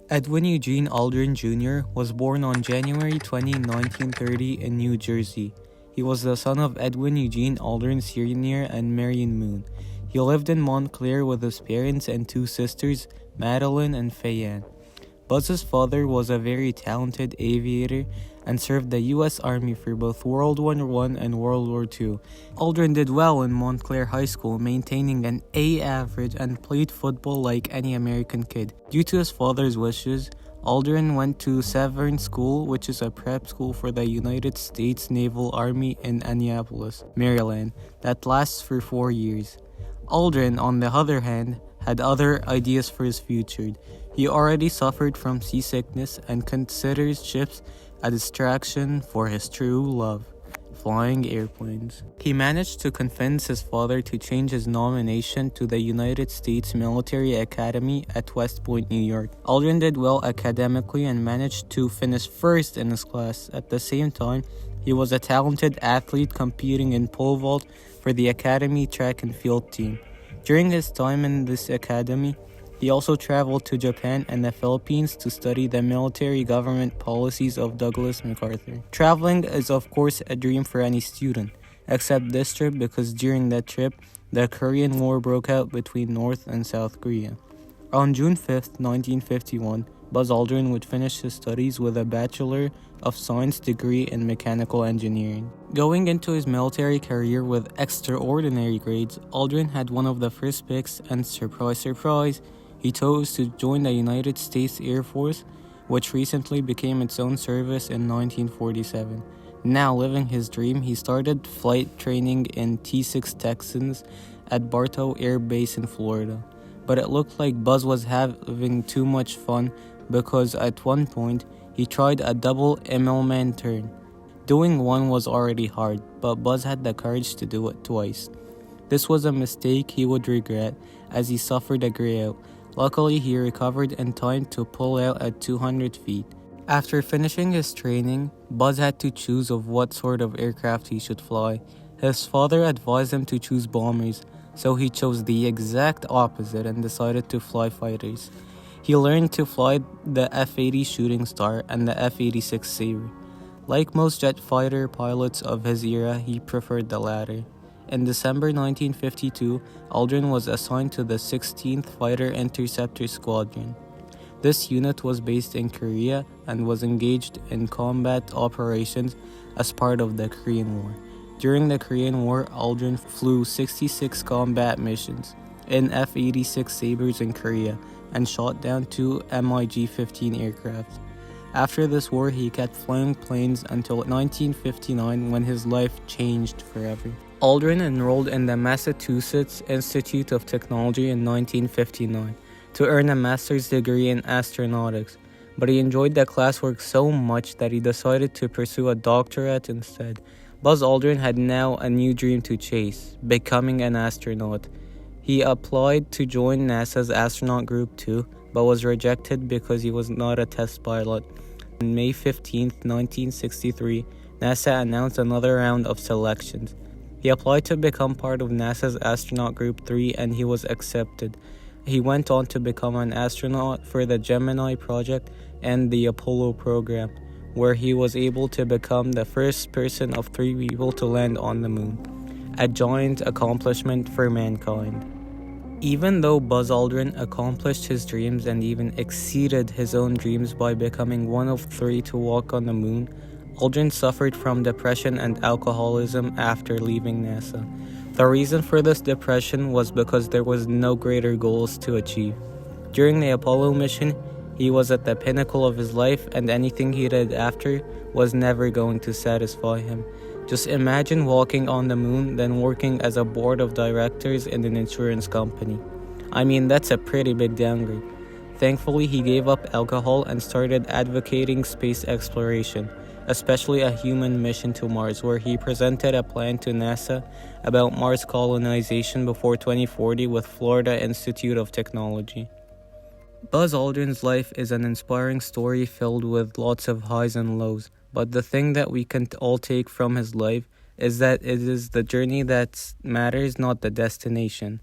Edwin Eugene Aldrin Jr. was born on January 20, 1930 in New Jersey. He was the son of Edwin Eugene Aldrin Sr. and Marion Moon. He lived in Montclair with his parents and two sisters, Madeline and Fayanne. Buzz's father was a very talented aviator and served the U.S. Army for both World War I and World War II. Aldrin did well in Montclair High School, maintaining an A average and played football like any American kid. Due to his father's wishes, Aldrin went to Severn School, which is a prep school for the United States Naval Army in Annapolis, Maryland, that lasts for 4 years. Aldrin, on the other hand, had other ideas for his future. He already suffered from seasickness and considers ships a distraction for his true love, flying airplanes. He managed to convince his father to change his nomination to the United States Military Academy at West Point, New York. Aldrin did well academically and managed to finish first in his class. At the same time, he was a talented athlete competing in pole vault for the Academy track and field team. During his time in this academy, he also traveled to Japan and the Philippines to study the military government policies of Douglas MacArthur. Traveling is of course a dream for any student, except this trip because during that trip, the Korean War broke out between North and South Korea. On June 5, 1951, Buzz Aldrin would finish his studies with a Bachelor of Science degree in Mechanical Engineering. Going into his military career with extraordinary grades, Aldrin had one of the first picks and surprise, surprise, he chose to join the United States Air Force, which recently became its own service in 1947. Now living his dream, he started flight training in T-6 Texans at Bartow Air Base in Florida. But it looked like Buzz was having too much fun because at one point, he tried a double Immelman turn. Doing one was already hard, but Buzz had the courage to do it twice. This was a mistake he would regret as he suffered a grayout. Luckily, he recovered in time to pull out at 200 feet. After finishing his training, Buzz had to choose of what sort of aircraft he should fly. His father advised him to choose bombers, so he chose the exact opposite and decided to fly fighters. He learned to fly the F-80 Shooting Star and the F-86 Sabre. Like most jet fighter pilots of his era, he preferred the latter. In December 1952, Aldrin was assigned to the 16th Fighter Interceptor Squadron. This unit was based in Korea and was engaged in combat operations as part of the Korean War. During the Korean War, Aldrin flew 66 combat missions in F-86 Sabres in Korea and shot down 2 MiG-15 aircraft. After this war, he kept flying planes until 1959 when his life changed forever. Aldrin enrolled in the Massachusetts Institute of Technology in 1959 to earn a master's degree in astronautics, but he enjoyed the classwork so much that he decided to pursue a doctorate instead. Buzz Aldrin had now a new dream to chase, becoming an astronaut. He applied to join NASA's Astronaut Group 2, but was rejected because he was not a test pilot. On May 15, 1963, NASA announced another round of selections. He applied to become part of NASA's Astronaut Group 3 and he was accepted. He went on to become an astronaut for the Gemini project and the Apollo program, where he was able to become the first person of 3 people to land on the moon, a giant accomplishment for mankind. Even though Buzz Aldrin accomplished his dreams and even exceeded his own dreams by becoming one of 3 to walk on the moon, Aldrin suffered from depression and alcoholism after leaving NASA. The reason for this depression was because there was no greater goals to achieve. During the Apollo mission, he was at the pinnacle of his life and anything he did after was never going to satisfy him. Just imagine walking on the moon, then working as a board of directors in an insurance company. I mean, that's a pretty big downgrade. Thankfully, he gave up alcohol and started advocating space exploration, especially a human mission to Mars, where he presented a plan to NASA about Mars colonization before 2040 with Florida Institute of Technology. Buzz Aldrin's life is an inspiring story filled with lots of highs and lows, but the thing that we can all take from his life is that it is the journey that matters, not the destination.